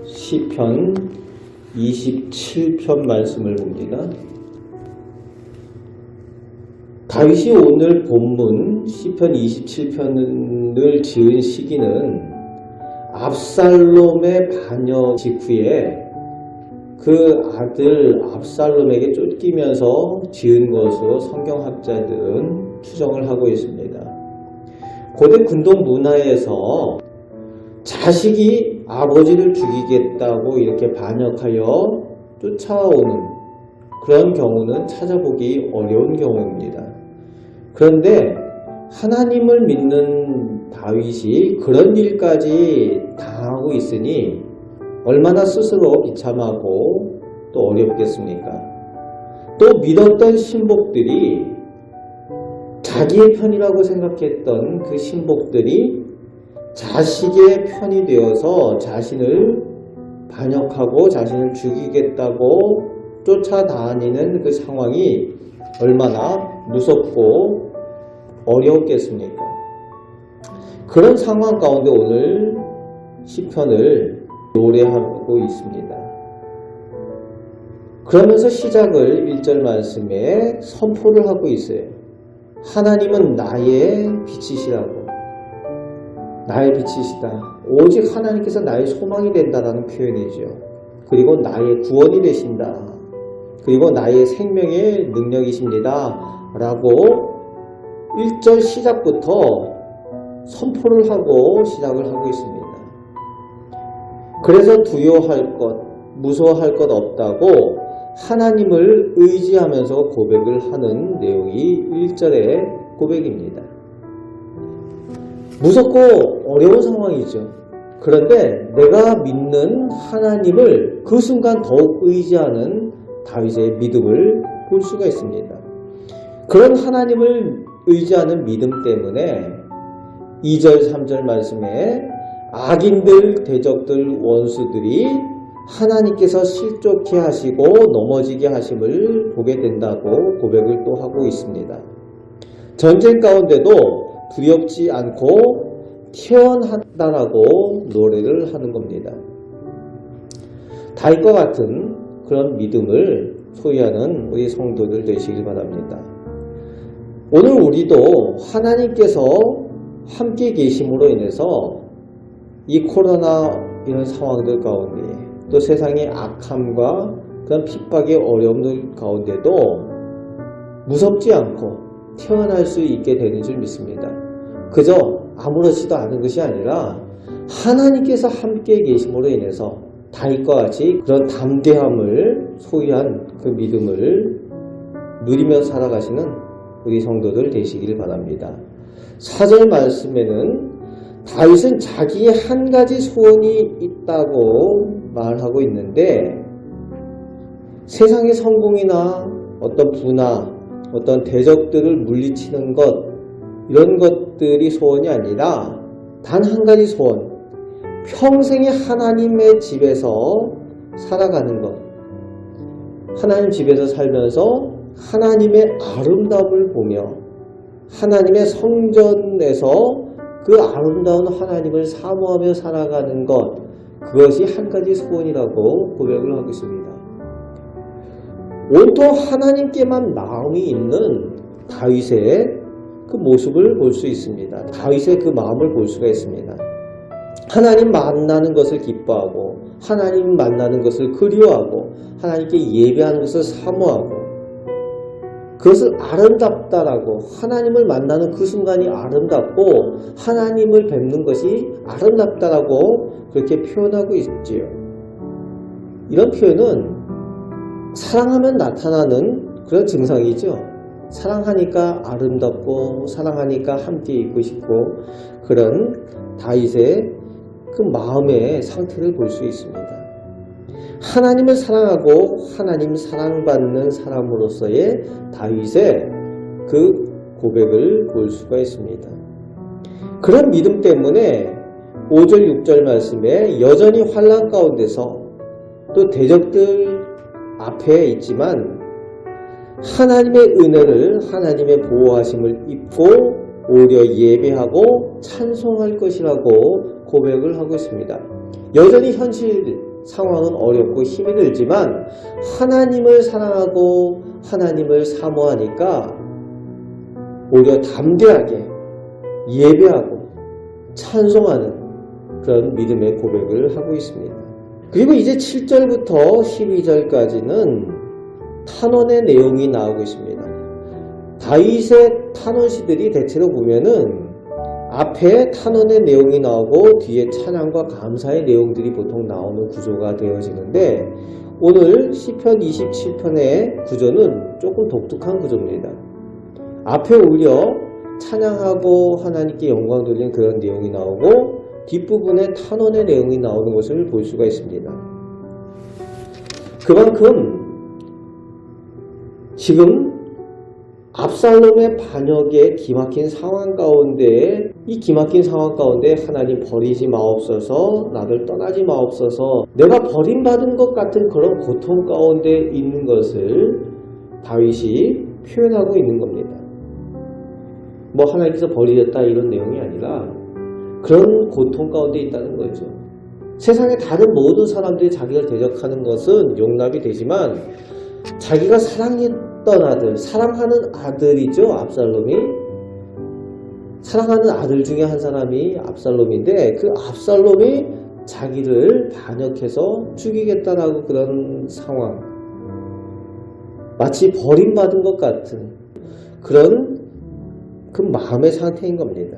시편 27편 말씀을 봅니다. 다윗이 오늘 본문 시편 27편을 지은 시기는 압살롬의 반역 직후에 그 아들 압살롬에게 쫓기면서 지은 것으로 성경학자들은 추정을 하고 있습니다. 고대 군동 문화에서 자식이 아버지를 죽이겠다고 이렇게 반역하여 쫓아오는 그런 경우는 찾아보기 어려운 경우입니다. 그런데 하나님을 믿는 다윗이 그런 일까지 당하고 있으니 얼마나 스스로 비참하고 또 어렵겠습니까? 또 믿었던 신복들이 자기의 편이라고 생각했던 그 신복들이 자식의 편이 되어서 자신을 반역하고 자신을 죽이겠다고 쫓아다니는 그 상황이 얼마나 무섭고 어려웠겠습니까? 그런 상황 가운데 오늘 시편을 노래하고 있습니다. 그러면서 시작을 1절 말씀에 선포를 하고 있어요. 하나님은 나의 빛이시라고. 나의 빛이시다. 오직 하나님께서 나의 소망이 된다라는 표현이죠. 그리고 나의 구원이 되신다. 그리고 나의 생명의 능력이십니다. 라고 1절 시작부터 선포를 하고 시작을 하고 있습니다. 그래서 두려워할 것, 무서워할 것 없다고 하나님을 의지하면서 고백을 하는 내용이 1절의 고백입니다. 무섭고 어려운 상황이죠. 그런데 내가 믿는 하나님을 그 순간 더욱 의지하는 다윗의 믿음을 볼 수가 있습니다. 그런 하나님을 의지하는 믿음 때문에 2절, 3절 말씀에 악인들, 대적들, 원수들이 하나님께서 실족해 하시고 넘어지게 하심을 보게 된다고 고백을 또 하고 있습니다. 전쟁 가운데도 두렵지 않고 태연하다라고 노래를 하는 겁니다. 다윗과 같은 그런 믿음을 소유하는 우리 성도들 되시길 바랍니다. 오늘 우리도 하나님께서 함께 계심으로 인해서 이 코로나 이런 상황들 가운데 또 세상의 악함과 그런 핍박의 어려움들 가운데도 무섭지 않고 태어날 수 있게 되는 줄 믿습니다. 그저 아무렇지도 않은 것이 아니라 하나님께서 함께 계심으로 인해서 다윗과 같이 그런 담대함을 소유한 그 믿음을 누리며 살아가시는 우리 성도들 되시길 바랍니다. 4절 말씀에는 다윗은 자기의 한 가지 소원이 있다고 말하고 있는데 세상의 성공이나 어떤 부나 어떤 대적들을 물리치는 것 이런 것들이 소원이 아니라 단 한 가지 소원, 평생에 하나님의 집에서 살아가는 것. 하나님 집에서 살면서 하나님의 아름다움을 보며 하나님의 성전에서 그 아름다운 하나님을 사모하며 살아가는 것, 그것이 한 가지 소원이라고 고백을 하고 있습니다. 온통 하나님께만 마음이 있는 다윗의 그 모습을 볼 수 있습니다. 다윗의 그 마음을 볼 수가 있습니다. 하나님 만나는 것을 기뻐하고 하나님 만나는 것을 그리워하고 하나님께 예배하는 것을 사모하고 그것을 아름답다라고 하나님을 만나는 그 순간이 아름답고 하나님을 뵙는 것이 아름답다라고 그렇게 표현하고 있지요. 이런 표현은 사랑하면 나타나는 그런 증상이죠. 사랑하니까 아름답고 사랑하니까 함께 있고 싶고 그런 다윗의 그 마음의 상태를 볼 수 있습니다. 하나님을 사랑하고 하나님 사랑받는 사람으로서의 다윗의 그 고백을 볼 수가 있습니다. 그런 믿음 때문에 5절 6절 말씀에 여전히 환난 가운데서 또 대적들 앞에 있지만 하나님의 은혜를 하나님의 보호하심을 입고 오히려 예배하고 찬송할 것이라고 고백을 하고 있습니다. 여전히 현실 상황은 어렵고 힘이 들지만 하나님을 사랑하고 하나님을 사모하니까 오히려 담대하게 예배하고 찬송하는 그런 믿음의 고백을 하고 있습니다. 그리고 이제 7절부터 12절까지는 탄원의 내용이 나오고 있습니다. 다윗의 탄원시들이 대체로 보면은 앞에 탄원의 내용이 나오고 뒤에 찬양과 감사의 내용들이 보통 나오는 구조가 되어지는데 오늘 시편 27편의 구조는 조금 독특한 구조입니다. 앞에 오히려 찬양하고 하나님께 영광 돌리는 그런 내용이 나오고 뒷부분에 탄원의 내용이 나오는 것을 볼 수가 있습니다. 그만큼 지금 압살롬의 반역의 기막힌 상황 가운데 이 기막힌 상황 가운데 하나님 버리지 마옵소서 나를 떠나지 마옵소서 내가 버림받은 것 같은 그런 고통 가운데 있는 것을 다윗이 표현하고 있는 겁니다. 뭐 하나님께서 버리셨다 이런 내용이 아니라 그런 고통 가운데 있다는 거죠. 세상의 다른 모든 사람들이 자기를 대적하는 것은 용납이 되지만 자기가 사랑했던 아들, 사랑하는 아들이죠. 압살롬이. 사랑하는 아들 중에 한 사람이 압살롬인데 그 압살롬이 자기를 반역해서 죽이겠다라고 그런 상황. 마치 버림받은 것 같은 그런 그 마음의 상태인 겁니다.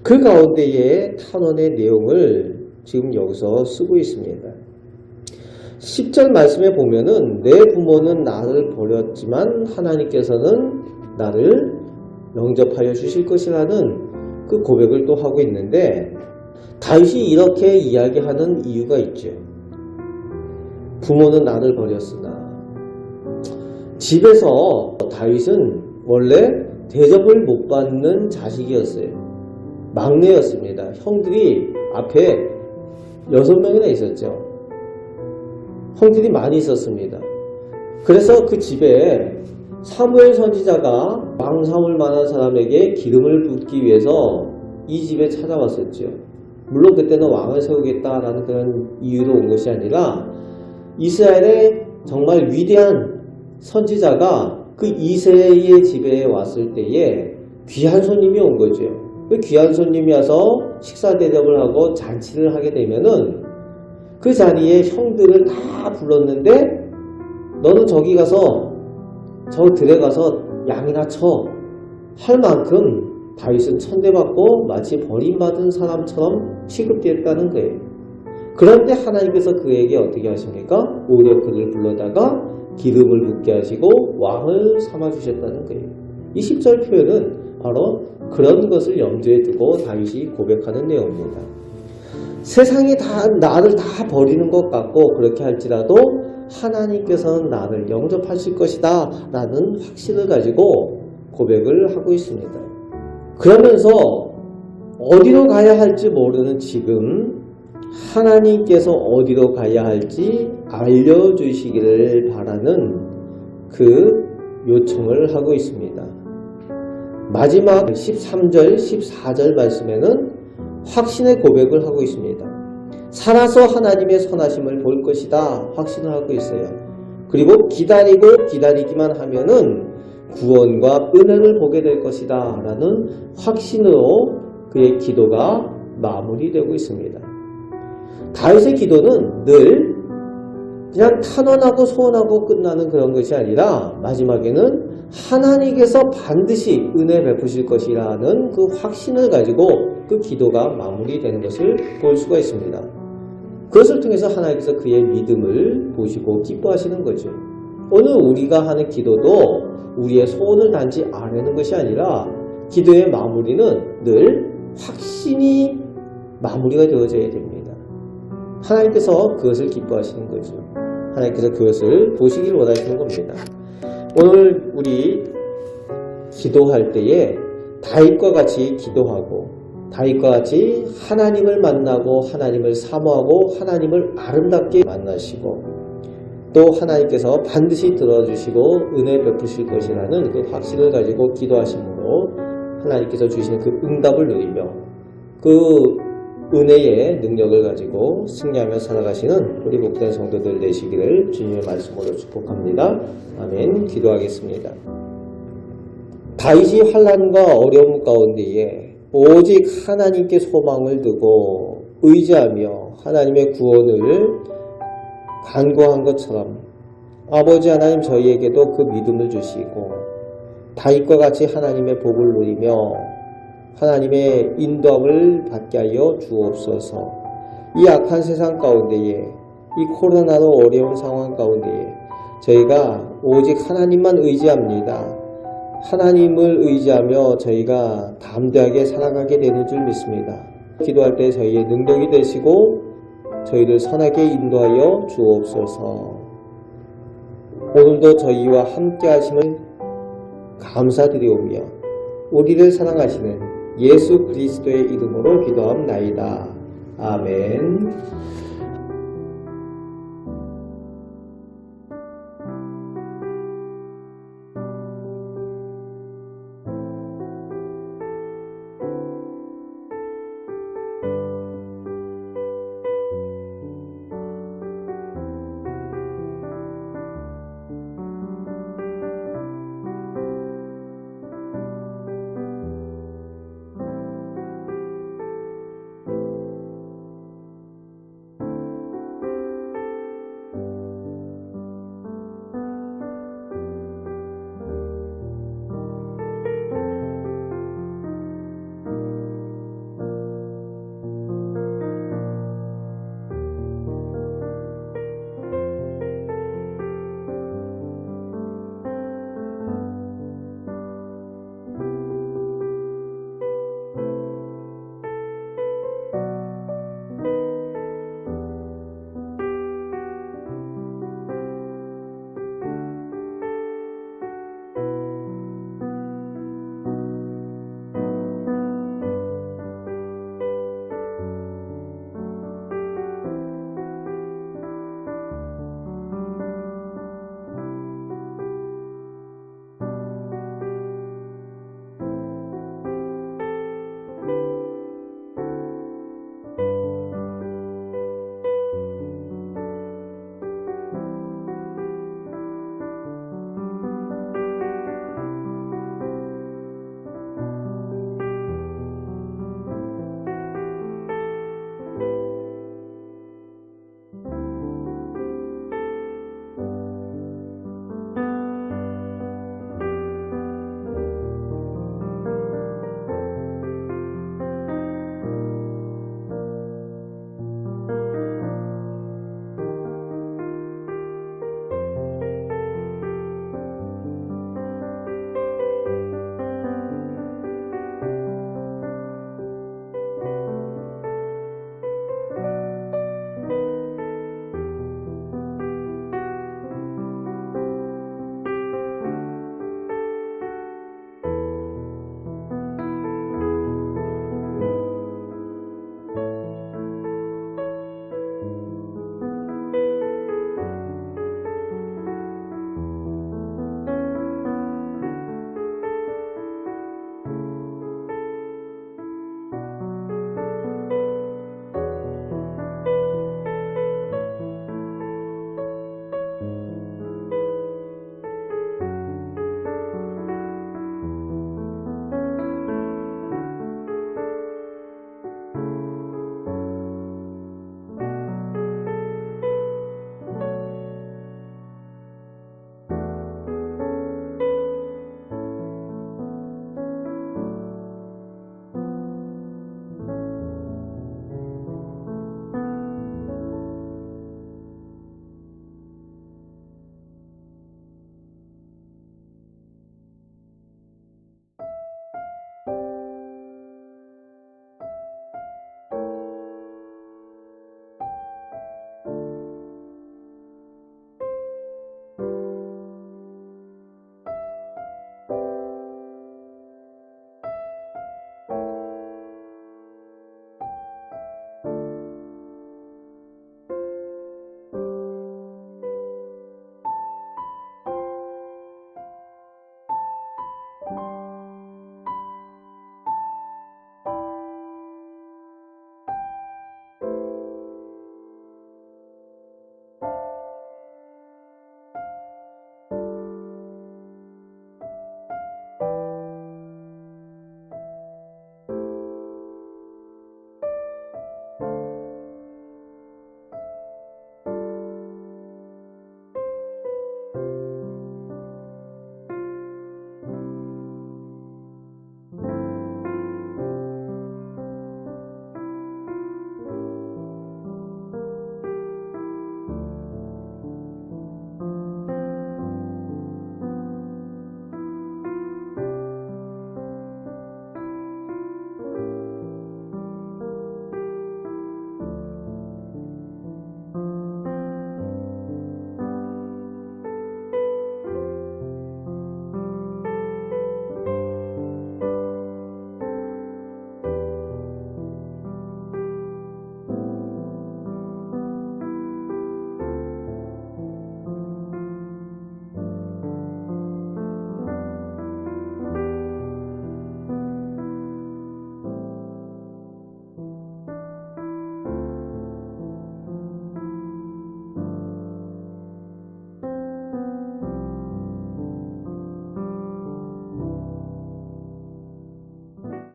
그 가운데에 탄원의 내용을 지금 여기서 쓰고 있습니다. 10절 말씀에 보면은 내 부모는 나를 버렸지만 하나님께서는 나를 영접하여 주실 것이라는 그 고백을 또 하고 있는데 다윗이 이렇게 이야기하는 이유가 있죠. 부모는 나를 버렸으나 집에서 다윗은 원래 대접을 못 받는 자식이었어요. 막내였습니다. 형들이 앞에 6명이나 있었죠. 형들이 많이 있었습니다. 그래서 그 집에 사무엘 선지자가 왕 삼을 만한 사람에게 기름을 붓기 위해서 이 집에 찾아왔었죠. 물론 그때는 왕을 세우겠다라는 그런 이유로 온 것이 아니라 이스라엘의 정말 위대한 선지자가 그 이새의 집에 왔을 때에 귀한 손님이 온 거죠. 그 귀한 손님이 와서 식사 대접을 하고 잔치를 하게 되면은 그 자리에 형들을 다 불렀는데 너는 저기 가서 저 들에 가서 양이나 쳐 할 만큼 다윗은 천대받고 마치 버림받은 사람처럼 취급됐다는 거예요. 그런데 하나님께서 그에게 어떻게 하십니까? 오히려 그를 불러다가 기름을 붓게 하시고 왕을 삼아주셨다는 거예요. 이 10절 표현은 바로 그런 것을 염두에 두고 다윗이 고백하는 내용입니다. 세상이 다 나를 다 버리는 것 같고 그렇게 할지라도 하나님께서는 나를 영접하실 것이다 라는 확신을 가지고 고백을 하고 있습니다. 그러면서 어디로 가야 할지 모르는 지금 하나님께서 어디로 가야 할지 알려주시기를 바라는 그 요청을 하고 있습니다. 마지막 13절, 14절 말씀에는 확신의 고백을 하고 있습니다. 살아서 하나님의 선하심을 볼 것이다 확신을 하고 있어요. 그리고 기다리고 기다리기만 하면은 구원과 은혜를 보게 될 것이다 라는 확신으로 그의 기도가 마무리되고 있습니다. 다윗의 기도는 늘 그냥 탄원하고 소원하고 끝나는 그런 것이 아니라 마지막에는 하나님께서 반드시 은혜 베푸실 것이라는 그 확신을 가지고 그 기도가 마무리되는 것을 볼 수가 있습니다. 그것을 통해서 하나님께서 그의 믿음을 보시고 기뻐하시는 거죠. 오늘 우리가 하는 기도도 우리의 소원을 단지 아뢰는 것이 아니라 기도의 마무리는 늘 확신이 마무리가 되어져야 됩니다. 하나님께서 그것을 기뻐하시는 거죠. 하나님께서 그것을 보시길 원하시는 겁니다. 오늘 우리 기도할 때에 다윗과 같이 기도하고 다윗과 같이 하나님을 만나고 하나님을 사모하고 하나님을 아름답게 만나시고 또 하나님께서 반드시 들어주시고 은혜 베푸실 것이라는 그 확신을 가지고 기도하심으로 하나님께서 주시는 그 응답을 누리며 그 은혜의 능력을 가지고 승리하며 살아가시는 우리 복된 성도들 되시기를 주님의 말씀으로 축복합니다. 아멘. 기도하겠습니다. 다윗이 환난과 어려움 가운데에 오직 하나님께 소망을 두고 의지하며 하나님의 구원을 간구한 것처럼 아버지 하나님 저희에게도 그 믿음을 주시고 다윗과 같이 하나님의 복을 누리며 하나님의 인도함을 받게 하여 주옵소서. 이 악한 세상 가운데에 이 코로나로 어려운 상황 가운데에 저희가 오직 하나님만 의지합니다. 하나님을 의지하며 저희가 담대하게 살아가게 되는 줄 믿습니다. 기도할 때 저희의 능력이 되시고 저희를 선하게 인도하여 주옵소서. 오늘도 저희와 함께 하심을 감사드리오며 우리를 사랑하시는 예수 그리스도의 이름으로 기도합나이다. 아멘.